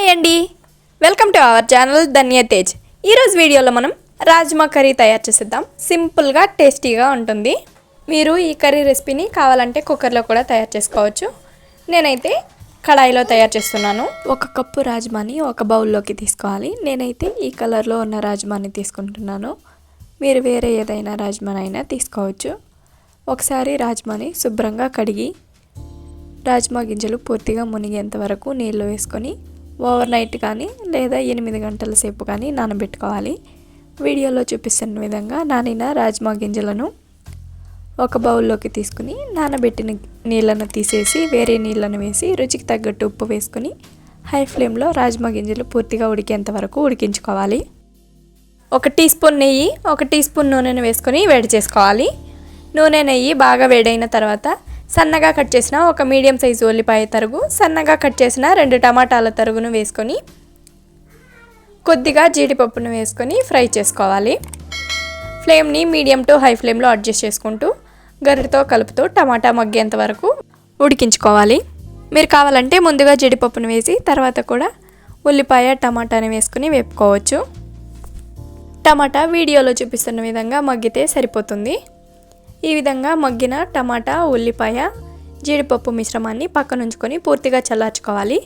Hi అండి, welcome to our channel ధన్య తేజ్. ఈరోజు వీడియోలో మనం రాజ్మా కర్రీ తయారు చేసేద్దాం. సింపుల్గా టేస్టీగా ఉంటుంది. మీరు ఈ కర్రీ రెసిపీని కావాలంటే కుక్కర్లో కూడా తయారు చేసుకోవచ్చు. నేనైతే కడాయిలో తయారు చేస్తున్నాను. 1 కప్పు రాజ్మాని ఒక బౌల్లోకి తీసుకోవాలి. నేనైతే ఈ కలర్లో ఉన్న రాజ్మాని తీసుకుంటున్నాను. మీరు వేరే ఏదైనా రాజ్మానైనా తీసుకోవచ్చు. ఒకసారి రాజ్మాని శుభ్రంగా కడిగి రాజ్మా గింజలు పూర్తిగా మునిగేంత వరకు నీళ్ళు వేసుకొని ఓవర్ నైట్ కానీ లేదా 8 గంటల సేపు కానీ నానబెట్టుకోవాలి. వీడియోలో చూపిస్తున్న విధంగా నానిన రాజ్మా గింజలను ఒక బౌల్లోకి తీసుకుని నానబెట్టిన నీళ్ళను తీసేసి వేరే నీళ్ళను వేసి రుచికి తగ్గట్టు ఉప్పు వేసుకొని హై ఫ్లేమ్లో రాజ్మా గింజలు పూర్తిగా ఉడికేంత వరకు ఉడికించుకోవాలి. 1 టీ స్పూన్ నెయ్యి, 1 టీ స్పూన్ నూనెను వేసుకొని వేడి చేసుకోవాలి. నూనె నెయ్యి బాగా వేడైన తర్వాత సన్నగా కట్ చేసిన ఒక మీడియం సైజు ఉల్లిపాయ తరుగు, సన్నగా కట్ చేసిన 2 టమాటాల తరుగును వేసుకొని కొద్దిగా జీడిపప్పును వేసుకొని ఫ్రై చేసుకోవాలి. ఫ్లేమ్ని మీడియం టు హై ఫ్లేమ్లో అడ్జస్ట్ చేసుకుంటూ గరిటతో కలుపుతూ టమాటా మగ్గేంత వరకు ఉడికించుకోవాలి. మీరు కావాలంటే ముందుగా జీడిపప్పును వేసి తర్వాత కూడా ఉల్లిపాయ టమాటాని వేసుకొని వేపుకోవచ్చు. టమాటా వీడియోలో చూపిస్తున్న విధంగా మగ్గితే సరిపోతుంది. ఈ విధంగా మగ్గిన టమాటా, ఉల్లిపాయ, జీడిపప్పు మిశ్రమాన్ని పక్కన ఉంచుకొని పూర్తిగా చల్లార్చుకోవాలి.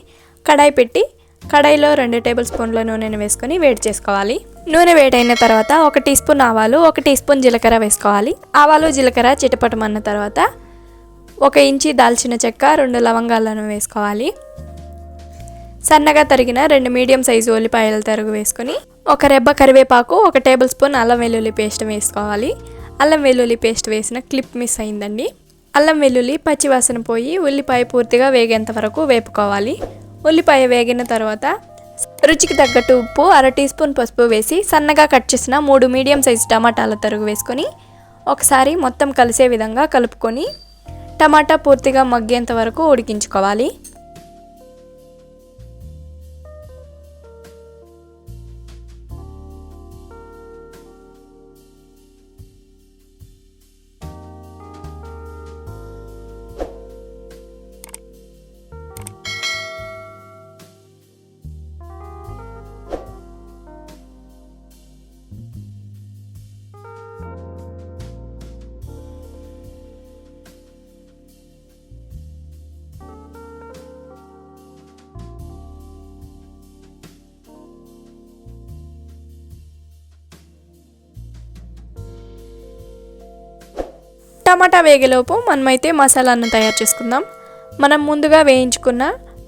కడాయి పెట్టి కడాయిలో 2 టేబుల్ స్పూన్ల నూనెను వేసుకొని వేడి చేసుకోవాలి. నూనె వేడైన తర్వాత 1 టీ స్పూన్ ఆవాలు, 1 టీ స్పూన్ జీలకర్ర వేసుకోవాలి. ఆవాలు జీలకర్ర చిటపటమన్న తర్వాత 1 ఇంచి దాల్చిన చెక్క, 2 లవంగాలను వేసుకోవాలి. సన్నగా తరిగిన 2 మీడియం సైజు ఉల్లిపాయల తరుగు వేసుకొని 1 రెబ్బ కరివేపాకు, 1 టేబుల్ స్పూన్ అల్లం వెల్లుల్లి పేస్ట్ వేసుకోవాలి. అల్లం వెల్లుల్లి పేస్ట్ వేసిన క్లిప్ మిస్ అయిందండి. అల్లం వెల్లుల్లి పచ్చివాసన పోయి ఉల్లిపాయ పూర్తిగా వేగేంత వరకు వేపుకోవాలి. ఉల్లిపాయ వేగిన తర్వాత రుచికి తగ్గట్టు ఉప్పు, 1/2 టీ స్పూన్ పసుపు వేసి సన్నగా కట్ చేసిన 3 మీడియం సైజు టమాటాల తరుగు వేసుకొని ఒకసారి మొత్తం కలిసే విధంగా కలుపుకొని టమాటా పూర్తిగా మగ్గేంత వరకు ఉడికించుకోవాలి. టమాటా వేగేలోపు మనమైతే మసాలాను తయారు చేసుకుందాం. మనం ముందుగా వేయించుకున్న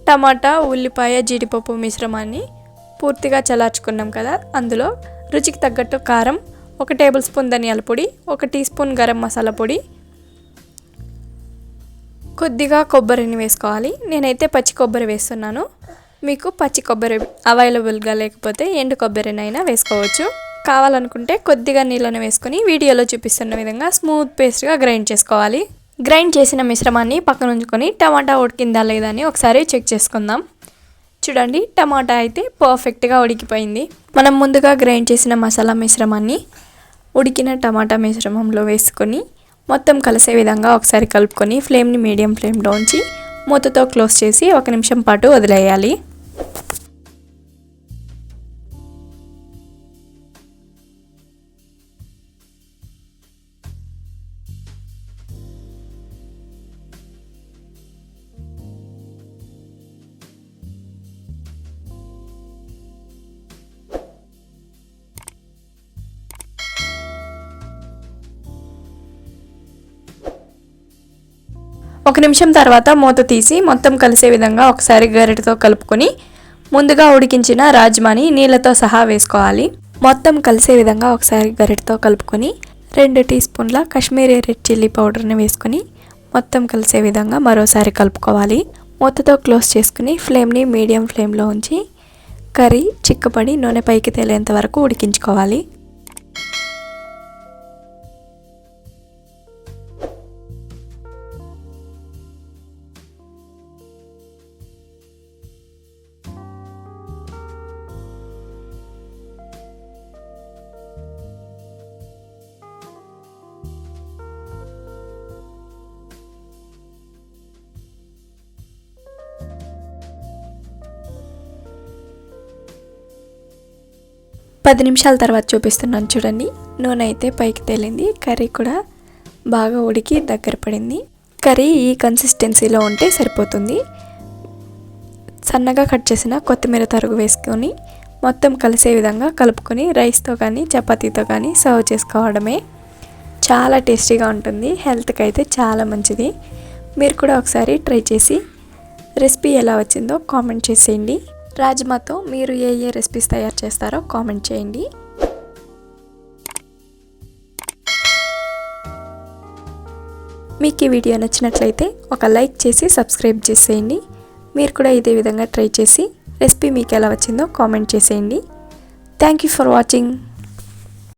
టమాటా, ఉల్లిపాయ, జీడిపప్పు మిశ్రమాన్ని పూర్తిగా చల్లార్చుకున్నాం కదా, అందులో రుచికి తగ్గట్టు కారం, 1 టేబుల్ స్పూన్ ధనియాల పొడి, 1 టీ స్పూన్ గరం మసాలా పొడి, కొద్దిగా కొబ్బరిని వేసుకోవాలి. నేనైతే పచ్చి కొబ్బరి వేస్తున్నాను. మీకు పచ్చి కొబ్బరి అవైలబుల్గా లేకపోతే ఎండు కొబ్బరినైనా వేసుకోవచ్చు. కావాలనుకుంటే కొద్దిగా నీళ్ళను వేసుకొని వీడియోలో చూపిస్తున్న విధంగా స్మూత్ పేస్ట్గా గ్రైండ్ చేసుకోవాలి. గ్రైండ్ చేసిన మిశ్రమాన్ని పక్కన ఉంచుకొని టమాటా ఉడికిందా లేదా అని ఒకసారి చెక్ చేసుకుందాం. చూడండి, టమాటా అయితే పర్ఫెక్ట్గా ఉడికిపోయింది. మనం ముందుగా గ్రైండ్ చేసిన మసాలా మిశ్రమాన్ని ఉడికిన టమాటా మిశ్రమంలో వేసుకొని మొత్తం కలిసే విధంగా ఒకసారి కలుపుకొని ఫ్లేమ్ని మీడియం ఫ్లేమ్లో ఉంచి మూతతో క్లోజ్ చేసి 1 నిమిషం పాటు వదిలేయాలి. ఒక నిమిషం తర్వాత మూత తీసి మొత్తం కలిసే విధంగా ఒకసారి గరిటెతో కలుపుకొని ముందుగా ఉడికించిన రాజ్మాని నీళ్ళతో సహా వేసుకోవాలి. మొత్తం కలిసే విధంగా ఒకసారి గరిటెతో కలుపుకొని 2 టీ స్పూన్ల కాశ్మీరీ రెడ్ చిల్లీ పౌడర్ని వేసుకొని మొత్తం కలిసే విధంగా మరోసారి కలుపుకోవాలి. మూతతో క్లోజ్ చేసుకుని ఫ్లేమ్ని మీడియం ఫ్లేమ్లో ఉంచి కర్రీ చిక్కపడి నూనె పైకి తేలేంత వరకు ఉడికించుకోవాలి. 10 నిమిషాల తర్వాత చూపిస్తున్నాను చూడండి. నూనె అయితే పైకి తేలింది. కర్రీ కూడా బాగా ఉడికి దగ్గర పడింది. కర్రీ ఈ కన్సిస్టెన్సీలో ఉంటే సరిపోతుంది. సన్నగా కట్ చేసిన కొత్తిమీర తరుగు వేసుకొని మొత్తం కలిసే విధంగా కలుపుకొని రైస్తో కానీ చపాతీతో కానీ సర్వ్ చేసుకోవడమే. చాలా టేస్టీగా ఉంటుంది. హెల్త్కి అయితే చాలా మంచిది. మీరు కూడా ఒకసారి ట్రై చేసి రెసిపీ ఎలా వచ్చిందో కామెంట్ చేసేయండి. రాజ్మాతో మీరు ఏ రెసిపీస్ తయారు చేస్తారో కామెంట్ చేయండి. మీకు ఈ వీడియో నచ్చినట్లయితే ఒక లైక్ చేసి సబ్స్క్రైబ్ చేసేయండి. మీరు కూడా ఇదే విధంగా ట్రై చేసి రెసిపీ మీకు ఎలా వచ్చిందో కామెంట్ చేసేయండి. Thank you for watching.